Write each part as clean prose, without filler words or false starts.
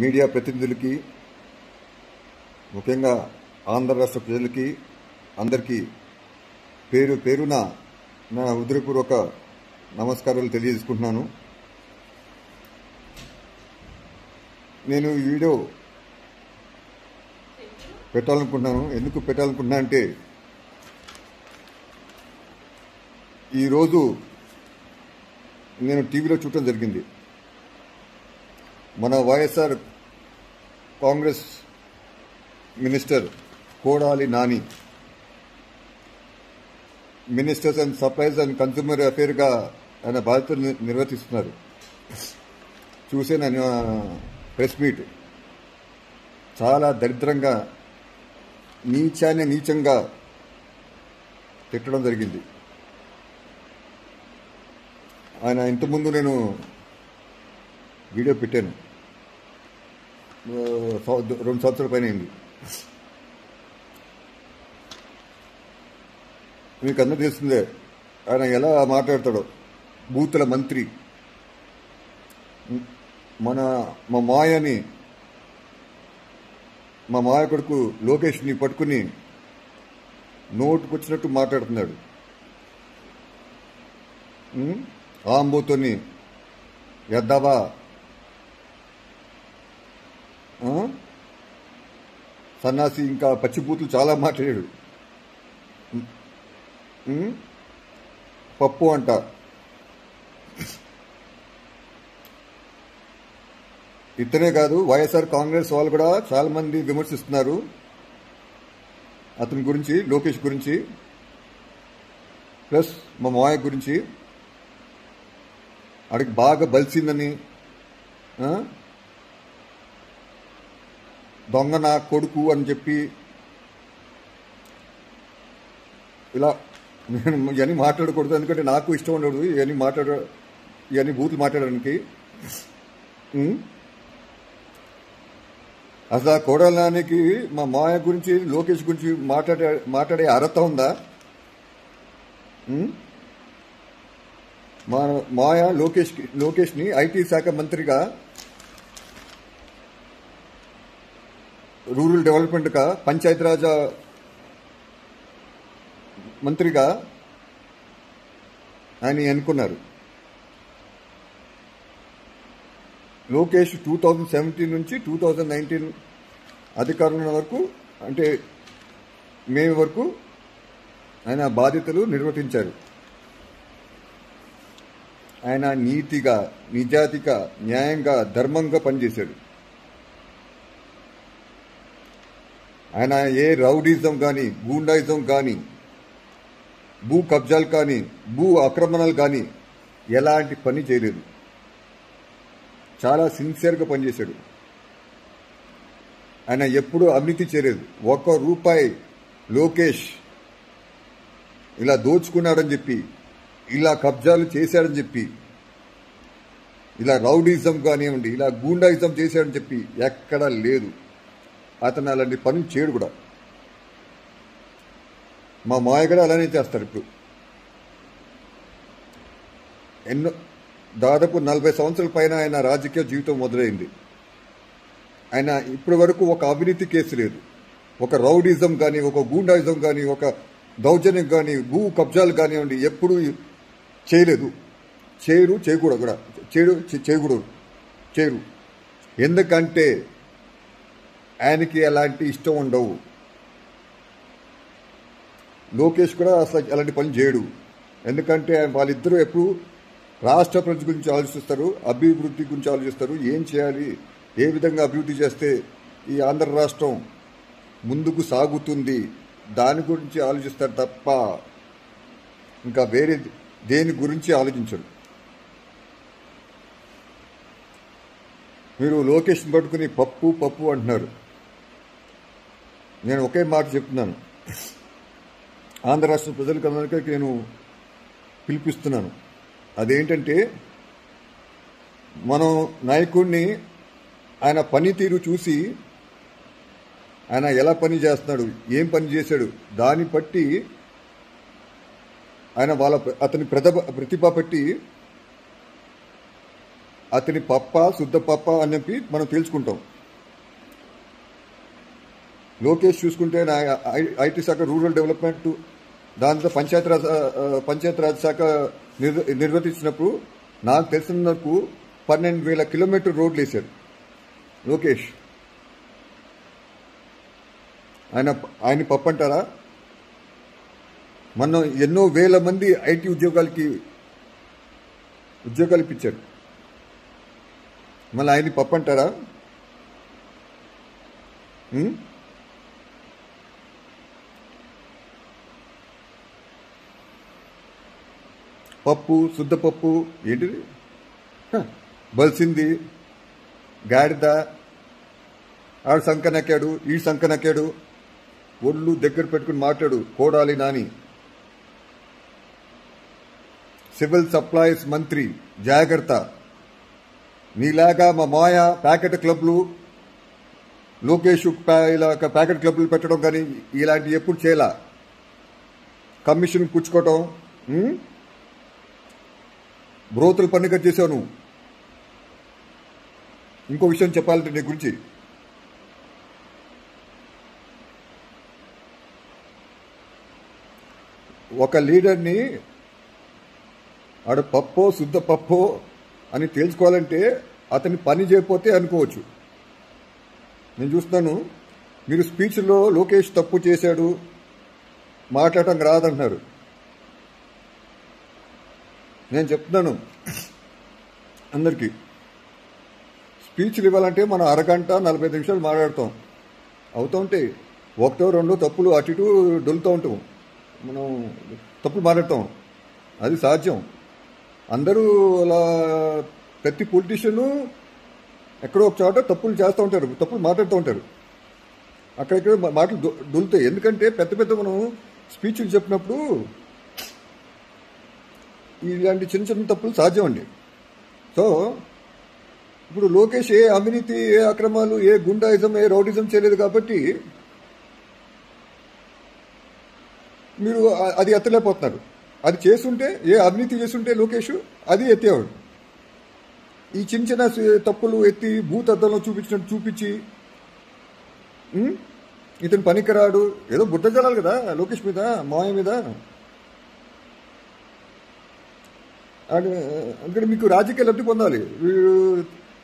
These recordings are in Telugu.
మీడియా ప్రతినిధులకి, ముఖ్యంగా ఆంధ్ర రాష్ట్ర ప్రజలకి అందరికీ పేరు పేరున నా హృదయపూర్వక నమస్కారాలు తెలియజేసుకుంటున్నాను. నేను ఈ వీడియో పెట్టాలనుకుంటున్నాను. ఎందుకు పెట్టాలనుకుంటున్నా అంటే, ఈరోజు నేను టీవీలో చూడటం జరిగింది. మన YSR Congress minister Kodali Nani ministers and supplies and consumer అఫేర్గా ఆయన బాధ్యతలు నిర్వర్తిస్తున్నారు. చూసే నేను ప్రెస్ మీట్ చాలా దరిద్రంగా నీచంగా తిట్టడం జరిగింది. ఆయన ఇంతకుముందు నేను వీడియో పెట్టాను, 2 సంవత్సరాల పైన అయింది. మీకు అందరూ తెలిసిందే ఆయన ఎలా మాట్లాడతాడో. బూతుల మంత్రి మా మాయ కొడుకు లోకేష్ని పట్టుకుని నోటుకొచ్చినట్టు మాట్లాడుతున్నాడు. ఆంబోతోని ఎద్దావా, సన్నాసి, ఇంకా పచ్చిబూతులు చాలా మాట్లాడాడు. పప్పు అంట. ఇతనే కాదు, వైఎస్ఆర్ కాంగ్రెస్ వాళ్ళు కూడా చాలా మంది విమర్శిస్తున్నారు అతని గురించి, లోకేష్ గురించి, ప్లస్ మా మాయ గురించి. అడిగి బాగా బలిసిందని, దొంగ నా కొడుకు అని చెప్పి ఇలా నేను ఇవన్నీ మాట్లాడకూడదు, ఎందుకంటే నాకు ఇష్టం ఉండదు ఇవన్నీ బూతులు మాట్లాడడానికి. అసలు ఆ కోడలానికి మా మాయ గురించి, లోకేష్ గురించి మాట్లాడే అర్హత ఉందా? మా మాయ లోకేష్ని ఐటీ శాఖ మంత్రిగా, రూరల్ డెవలప్మెంట్గా, పంచాయతీరాజ్ మంత్రిగా ఆయన ఎన్నుకున్నారు. లోకేష్ 2017 నుంచి 2019 అధికారంలో వరకు, అంటే మే వరకు ఆయన బాధ్యతలు నిర్వర్తించారు. ఆయన నీతిగా, నిజాయితీగా, న్యాయంగా, ధర్మంగా పనిచేశాడు. ఆయన ఏ రౌడీజం కానీ, గూండాయిజం కానీ, భూ కబ్జాలు కానీ, భూ ఆక్రమణలు కానీ ఎలాంటి పని చేయలేదు. చాలా సిన్సియర్గా పనిచేశాడు. ఆయన ఎప్పుడూ అవినీతి చేయలేదు. ₹1 లోకేష్ ఇలా దోచుకున్నాడని చెప్పి, ఇలా కబ్జాలు చేశాడని చెప్పి, ఇలా రౌడీజం కానివ్వండి, ఇలా గూండాయిజం చేశాడని చెప్పి ఎక్కడా లేదు. అతను అలాంటి పనులు చేయడు కూడా. మా మాయ కూడా అలానే చేస్తారు. ఇప్పుడు దాదాపు 40 సంవత్సరాల పైన ఆయన రాజకీయ జీవితం మొదలైంది. ఆయన ఇప్పటి వరకు ఒక అవినీతి కేసు లేదు, ఒక రౌడీజం కానీ, ఒక గూండాయిజం కానీ, ఒక దౌర్జన్యం కానీ, భూ కబ్జాలు కానివ్వండి ఎప్పుడూ చేయలేదు. చేయరు. ఎందుకంటే ఆయనకి అలాంటి ఇష్టం ఉండవు. లోకేష్ కూడా అసలు అలాంటి పని చేయడు. ఎందుకంటే వాళ్ళిద్దరూ ఎప్పుడు రాష్ట్ర ప్రజల గురించి ఆలోచిస్తారు, అభివృద్ధి గురించి ఆలోచిస్తారు. ఏం చేయాలి, ఏ విధంగా అభివృద్ధి చేస్తే ఈ ఆంధ్ర రాష్ట్రం ముందుకు సాగుతుంది, దాని గురించి ఆలోచిస్తారు తప్ప ఇంకా వేరే దేని గురించి ఆలోచించరు. మీరు లోకేష్ని పట్టుకుని పప్పు అంటున్నారు. నేను ఒకే మాట చెప్తున్నాను, ఆంధ్ర రాష్ట్ర ప్రజలకందరికీ నేను పిలిపిస్తున్నాను. అదేంటంటే, మనం నాయకుడిని ఆయన పనితీరు చూసి, ఆయన ఎలా పని చేస్తున్నాడు, ఏం పని చేశాడు, దాన్ని బట్టి ఆయన అతని ప్రతిభ బట్టి అతని పప్ప శుద్ధ పప్ప అని చెప్పి మనం తెలుసుకుంటాం. లోకేష్ చూసుకుంటే ఐటీ శాఖ, రూరల్ డెవలప్మెంట్, దాంట్లో పంచాయతీరాజ్ శాఖ నిర్వర్తించినప్పుడు నాకు తెలిసినందుకు 12,000 కిలోమీటర్ రోడ్లు వేశారు లోకేష్. ఆయన పప్పు అంటారా? మనం ఎన్నో వేల మంది ఐటీ ఉద్యోగాలు ఇప్పించారు. మళ్ళీ ఆయన పప్పు అంటారా? పప్పు, శుద్ధ పప్పు ఏంటిది? బలిసింది, గాడిద, ఆడు సంకనక్కాడు, ఈ సంకనక్కాడు, ఒళ్ళు దగ్గర పెట్టుకుని మాట్లాడు కోడాలి నాని. సివిల్ సప్లైస్ మంత్రి జాగ్రత్త. నీలాగా మా మాయ ప్యాకెట్ క్లబ్లు, లోకేష్ ఇలా ప్యాకెట్ క్లబ్లు పెట్టడం కానీ ఇలాంటివి ఎప్పుడు చేయలా. కమిషన్ పుచ్చుకోవటం, బ్రోతులు పన్ను కట్ చేసావు నువ్వు. ఇంకో విషయం చెప్పాలంటే నీ గురించి, ఒక లీడర్ని ఆడ పప్పో శుద్ధ పప్పో అని తెలుసుకోవాలంటే అతని పని చేయకపోతే అనుకోవచ్చు. నేను చూస్తున్నాను, మీరు స్పీచ్లో లోకేష్ తప్పు చేశాడు, మాట్లాడటం రాదంటున్నారు. నేను చెప్తున్నాను అందరికీ, స్పీచ్లు ఇవ్వాలంటే మనం అరగంట 45 నిమిషాలు మాట్లాడతాం. అవుతూ ఉంటే ఒకటో రెండో తప్పులు అటు ఇటు డొలుతూ ఉంటాం, మనం తప్పులు మాట్లాడతాం, అది సాధ్యం. అందరూ అలా ప్రతి పొలిటీషియను ఎక్కడో ఒక చోట తప్పులు చేస్తూ ఉంటారు, తప్పులు మాట్లాడుతూ ఉంటారు, అక్కడెక్కడ మాటలు దొలుతాయి. ఎందుకంటే పెద్ద పెద్ద మనం స్పీచ్లు చెప్పినప్పుడు ఇలాంటి చిన్న చిన్న తప్పులు సాధ్యం అండి. సో ఇప్పుడు లోకేష్ ఏ అవినీతి, ఏ అక్రమాలు, ఏ గుండాయిజం, ఏ రౌడిజం చేయలేదు కాబట్టి మీరు అది ఎత్తలేకపోతున్నారు. అది చేస్తుంటే, ఏ అవినీతి చేస్తుంటే లోకేష్ అది ఎత్తేవాడు. ఈ చిన్న చిన్న తప్పులు ఎత్తి భూతద్దంలో చూపించినట్టు చూపించి ఇతను పనికిరాడు, ఏదో బుద్ధ జలాలి కదా లోకేష్ మీద, మాయ మీద. అందుకని మీకు రాజకీయ లబ్ధి పొందాలి, వీడు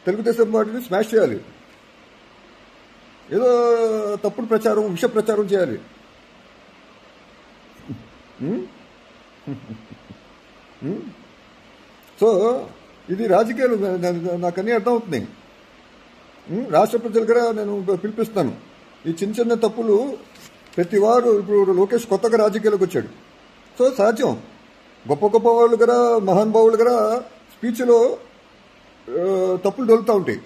తెలుగుదేశం పార్టీని స్మాష్ చేయాలి, ఏదో తప్పుడు ప్రచారం, విష ప్రచారం చేయాలి. సో ఇది రాజకీయాలు, నాకు అన్నీ అర్థమవుతున్నాయి. రాష్ట్ర ప్రజల దగ్గర నేను పిలిపిస్తాను, ఈ చిన్న చిన్న తప్పులు ప్రతి వారు, ఇప్పుడు లోకేష్ కొత్తగా రాజకీయాలకు వచ్చాడు, సో సాధ్యం. గొప్ప గొప్ప వాళ్ళు కదా, మహానుభావులు కదా స్పీచ్లో తప్పులు దొరుకుతూ ఉంటాయి.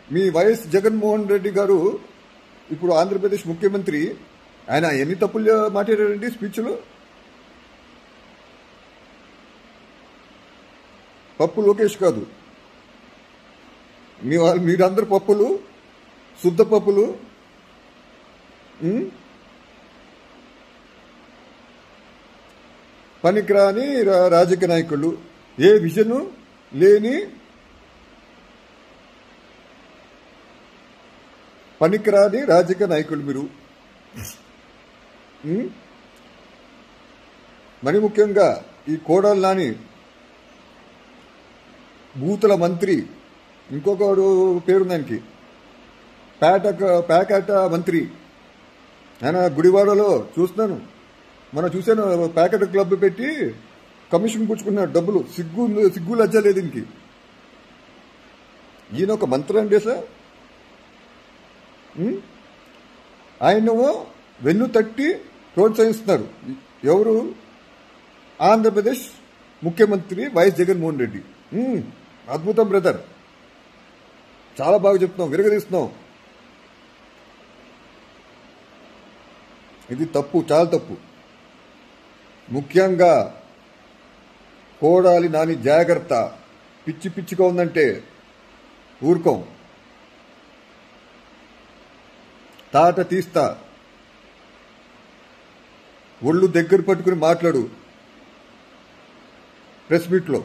మీ వైఎస్ జగన్మోహన్ రెడ్డి గారు ఇప్పుడు ఆంధ్రప్రదేశ్ ముఖ్యమంత్రి, ఆయన ఎన్ని తప్పులు మాట్లాడారండి స్పీచ్లో? పప్పు లోకేష్ కాదు, మీరందరు పప్పులు, శుద్ధ పప్పులు. పనికిరాని రాజకీయ నాయకులు, ఏ విజన్ లేని పనికిరాని రాజకీయ నాయకులు మీరు. మరి ముఖ్యంగా ఈ కోడలు నాని బూతుల మంత్రి, ఇంకొకడు పేరు దానికి ప్యాకెట్ మంత్రి. ఆయన గుడివాడలో చూస్తున్నాను, మనం చూసాను, ప్యాకెట్ క్లబ్ పెట్టి కమిషన్ పుచ్చుకున్నాడు డబ్బులు. సిగ్గు లజ్జ లేదు దీనికి. ఈయన ఒక మంత్రి అండి సార్. ఆయనవో వెన్ను తట్టి ప్రోత్సహిస్తున్నారు ఎవరు? ఆంధ్రప్రదేశ్ ముఖ్యమంత్రి వైఎస్ జగన్మోహన్ రెడ్డి. అద్భుతం బ్రదర్, చాలా బాగా చెప్తున్నాం, విరగదీస్తున్నాం. ఇది తప్పు, చాలా తప్పు. ముఖ్యంగా కోడాలి నాని జాగ్రత్త, పిచ్చి పిచ్చిగా ఉందంటే ఊరుకోం, తాట తీస్తా, ఒళ్ళు దగ్గర పట్టుకుని మాట్లాడు. ప్రెస్ మీట్లో.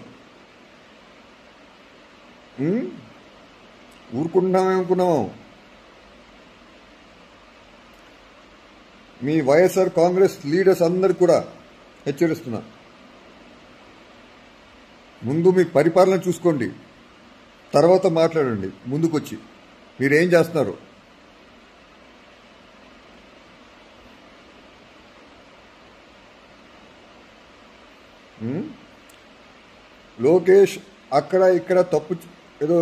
ఊరుకుంటున్నామేమనుకున్నాము. మీ వైఎస్ఆర్ కాంగ్రెస్ లీడర్స్ అందరు కూడా హెచ్చరిస్తున్నా, ముందు మీ పరిపాలన చూసుకోండి, తర్వాత మాట్లాడండి. ముందుకొచ్చి మీరేం చేస్తున్నారు. లోకేష్ అక్కడ ఇక్కడ ఏదో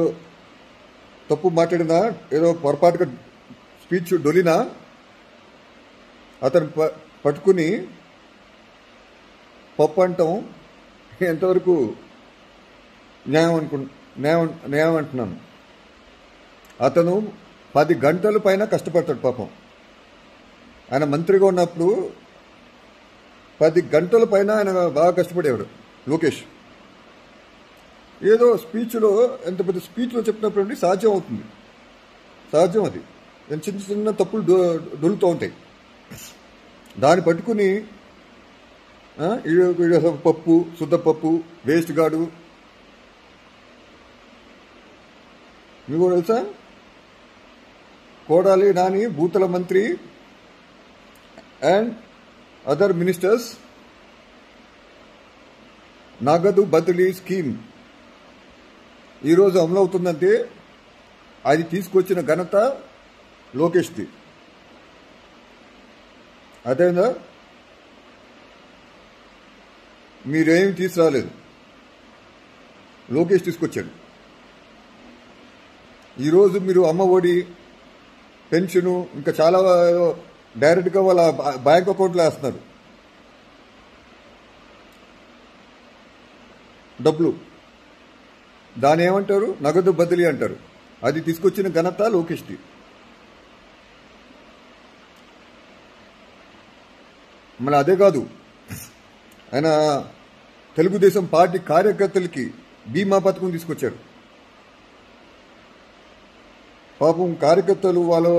తప్పు మాట్లాడినా, ఏదో పొరపాటుగా స్పీచ్ డొలినా అతను పట్టుకుని పప్పు అంటాం ఎంతవరకు న్యాయం అంటున్నాను. అతను 10 గంటల పైన కష్టపడతాడు పాపం. ఆయన మంత్రిగా ఉన్నప్పుడు 10 గంటల పైన ఆయన బాగా కష్టపడేవాడు లోకేష్. ఏదో స్పీచ్లో, ఎంత పెద్ద స్పీచ్లో చెప్పినప్పుడు సాధ్యం అవుతుంది, సాధ్యం అది. చిన్న చిన్న తప్పులు డొలుతూ ఉంటాయి. దాన్ని పట్టుకుని పప్పు, శుద్ధపప్పు, వేస్ట్ గాడు. మీకు తెలుసా, కోడాలి నాని, భూతల మంత్రి అండ్ అదర్ మినిస్టర్స్ నగదు బదిలీ స్కీమ్ ఈరోజు అమలవుతుందంటే అది తీసుకొచ్చిన ఘనత లోకేష్ది. అదేనా, మీరేమి తీసుకురాలేదు, లోకేష్ తీసుకొచ్చాడు. ఈరోజు మీరు అమ్మ ఒడి, పెన్షను, ఇంకా చాలా డైరెక్ట్గా వాళ్ళ బ్యాంక్ అకౌంట్లో వేస్తున్నారు డబ్బులు. దాని ఏమంటారు, నగదు బదిలీ అంటారు. అది తీసుకొచ్చిన ఘనత లోకేష్ది. మళ్ళీ అదే కాదు, ఆయన తెలుగుదేశం పార్టీ కార్యకర్తలకి బీమా పథకం తీసుకొచ్చారు. పాపం కార్యకర్తలు వాళ్ళు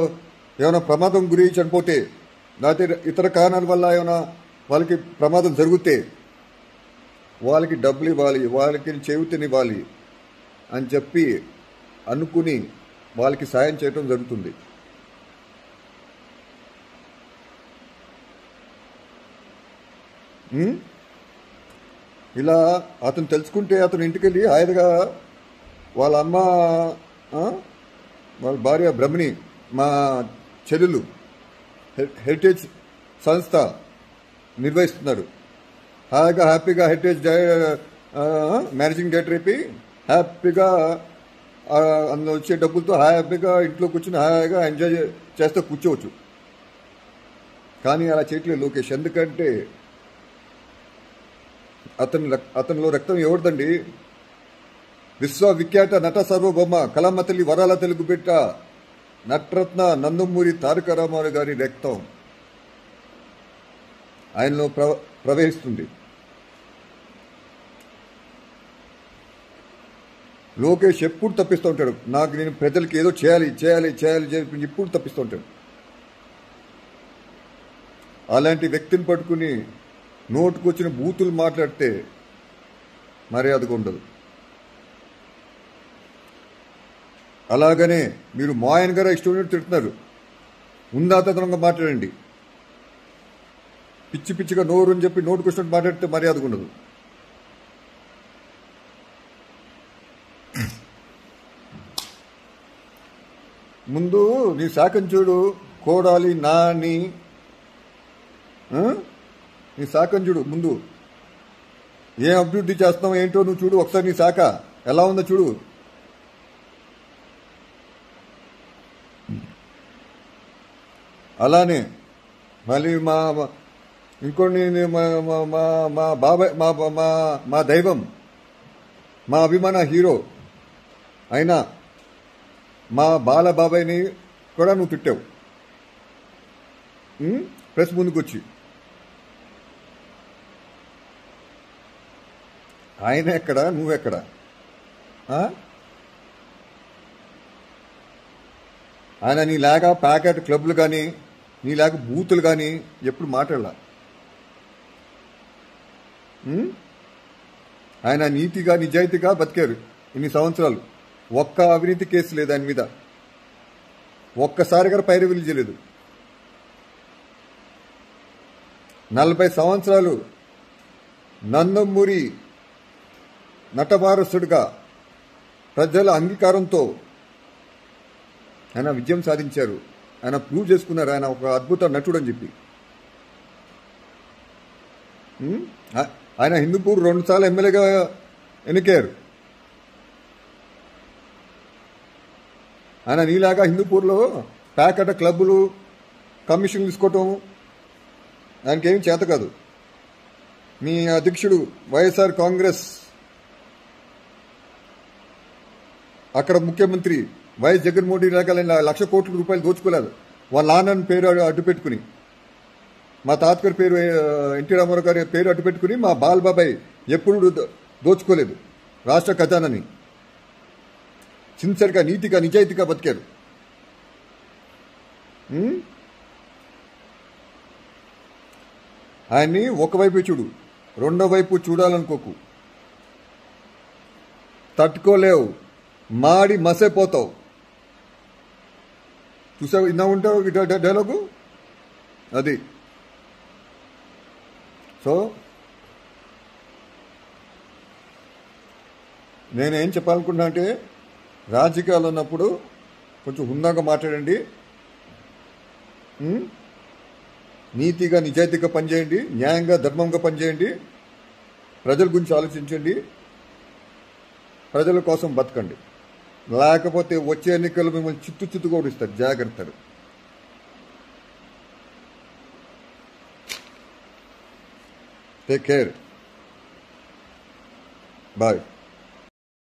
ఏమైనా ప్రమాదం గురి చనిపోతే, లేకపోతే ఇతర కారణాల వల్ల ఏమైనా వాళ్ళకి ప్రమాదం జరిగితే వాళ్ళకి డబ్బులు ఇవ్వాలి, వాళ్ళకి చేయూతనివ్వాలి అని చెప్పి అనుకుని వాళ్ళకి సాయం చేయటం జరుగుతుంది. ఇలా అతను తెలుసుకుంటే అతను ఇంటికి వెళ్ళి హాయిగా వాళ్ళ అమ్మ, వాళ్ళ భార్య బ్రహ్మణి, మా చెల్లెలు హెరిటేజ్ సంస్థ నిర్వహిస్తున్నారు. హాయిగా హ్యాపీగా హెరిటేజ్ మేనేజింగ్ డైరెక్టర్ అయిపోయి హ్యాపీగా అందులో వచ్చే డబ్బులతో హ్యాపీగా ఇంట్లో కూర్చుని హాయిగా ఎంజాయ్ చేస్తూ కూర్చోవచ్చు. కానీ అలా చేయట్లేదు లోకేష్. ఎందుకంటే అతనిలో రక్తం ఎవరిదండి? విశ్వవిఖ్యాత నట సార్వభౌమ కళమ్మ తల్లి వరాల తెలుగు బిడ్డ నటరత్న నందమూరి తారక రామారావు గారి రక్తం ఆయనలో ప్రవహిస్తుంది. లోకేష్ ఎప్పుడు తప్పిస్తూ ఉంటాడు, నేను ప్రజలకి ఏదో చేయాలి చేయాలి చేయాలి చేయాలి ఎప్పుడు తప్పిస్తూ ఉంటాడు. అలాంటి వ్యక్తిని పట్టుకుని నోటుకొచ్చిన బూతులు మాట్లాడితే మర్యాదగా ఉండదు. అలాగనే మీరు మా ఆయన గారు ఇష్టం తిడుతున్నారు, ఉందాతనంగా మాట్లాడండి. పిచ్చి పిచ్చిగా నోరు అని చెప్పి నోటుకొచ్చినట్టు మాట్లాడితే మర్యాదగా ఉండదు. ముందు నీ శాఖను చూడు, కోడాలి నాని, నీ శాఖను చూడు. ముందు ఏం అభివృద్ధి చేస్తున్నావు ఏంటో నువ్వు చూడు ఒకసారి. నీ శాఖ ఎలా ఉందో చూడు. అలానే మళ్ళీ ఇంకొన్ని మా బాబాయ్, మా దైవం, మా అభిమాన హీరో అయినా మా బాల బాబాయ్ని కూడా నువ్వు తిట్టావు ప్రెస్ ముందుకొచ్చి. ఆయన ఎక్కడ, నువ్వెక్కడ? ఆయన నీలాగా ప్యాకెట్ క్లబ్లు కానీ నీలాగా బూతులు కానీ ఎప్పుడు మాట్లాడలా. ఆయన నీతిగా నిజాయితీగా బతికారు ఇన్ని సంవత్సరాలు. ఒక్క అవినీతి కేసు లేదు ఆయన మీద, ఒక్కసారిగా పైరవీలు చేయలేదు. 40 సంవత్సరాలు నందమూరి నటవారసుడిగా ప్రజల అంగీకారంతో ఆయన విజయం సాధించారు. ఆయన ప్రూవ్ చేసుకున్నారు ఆయన ఒక అద్భుత నటుడు అని చెప్పి. ఆయన హిందూపూర్ 2 సార్లు ఎమ్మెల్యేగా ఎన్నికారు. ఆయన నీలాగా హిందూపూర్లో ప్యాకెట్ క్లబ్బులు కమిషన్లు తీసుకోవటం ఆయనకేం చేత కాదు. మీ అధ్యక్షుడు వైఎస్ఆర్ కాంగ్రెస్ అక్కడ ముఖ్యమంత్రి వైఎస్ జగన్మోహన్ రెడ్డి రకాల 1,00,000 కోట్ల రూపాయలు దోచుకోలేదు. వాళ్ళ నాన్నని పేరు అడ్డు పెట్టుకుని, మా తాతగారి పేరు ఎన్టీ రామారావు గారి పేరు అడ్డు పెట్టుకుని మా బాలబాబాయ్ ఎప్పుడు దోచుకోలేదు రాష్ట్ర ఖజానాని. సిన్సియర్గా నీతిగా నిజాయితీగా బతికారు. ఆయన్ని ఒకవైపు చూడు, రెండో వైపు చూడాలనుకోకు. తట్టుకోలేవు, మాడి మసైపోతావు. చూసావు, ఇన్నా ఉంటావు డైలాగు అది. సో నేనేం చెప్పాలనుకున్నా అంటే, రాజకీయాలు ఉన్నప్పుడు కొంచెం హుందాగా మాట్లాడండి, నీతిగా నిజాయితీగా పనిచేయండి, న్యాయంగా ధర్మంగా పనిచేయండి, ప్రజల గురించి ఆలోచించండి, ప్రజల కోసం బతకండి. లేకపోతే వచ్చే ఎన్నికలు మిమ్మల్ని చిత్తుగా ఓడిస్తారు. జాగ్రత్తలు. Take care. బాయ్.